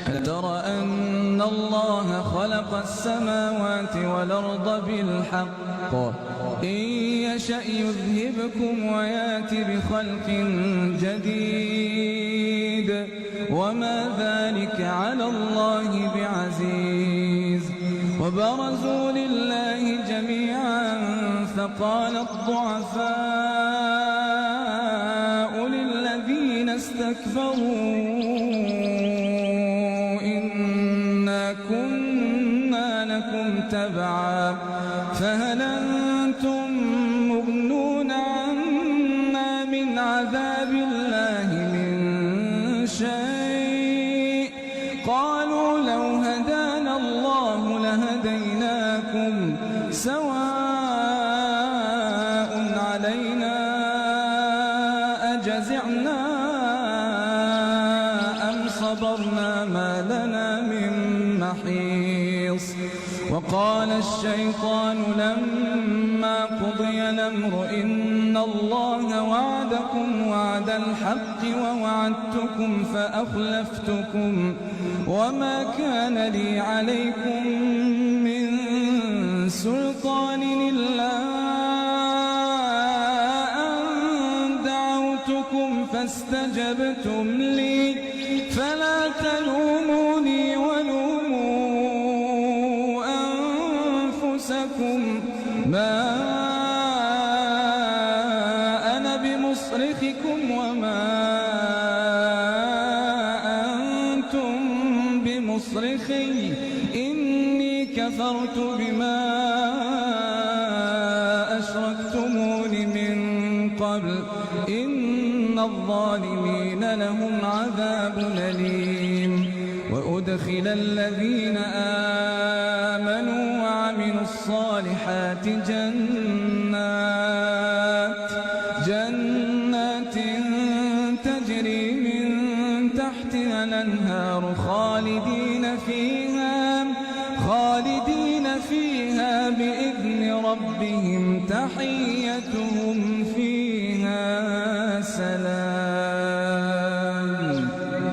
ألم تر أن الله خلق السماوات والأرض بالحق إن يشأ يذهبكم ويات بخلق جديد وما ذلك على الله بعزيز. وبرزوا لله جميعا فقال الضعفاء للذين استكبروا إنا كنا لكم تبعا فهل أنتم مغنون عنا من عذاب الله من شيء؟ قالوا لو هدانا الله لهديناكم سواء علينا أجزعنا أم صبرنا ما لنا من محيص. وقال الشيطان لما قضي الأمر إن الله وعدكم وعد الحق ووعدتكم فأخلفتكم وما كان لي عليكم من سلطان إلا أن دعوتكم فاستجبتم لي فلا تلوموني ولوموا أنفسكم ما أنا بمصرخكم وما أنتم بمصرخي إني كفرت بما أشركتمون من قبل إن الظالمين لهم عذاب أليم. وأدخل الذين آمنوا وعملوا الصالحات جنات تجري من تحتها الأنهار خالدين فيها بإذن ربهم تحيتهم فيها سلام.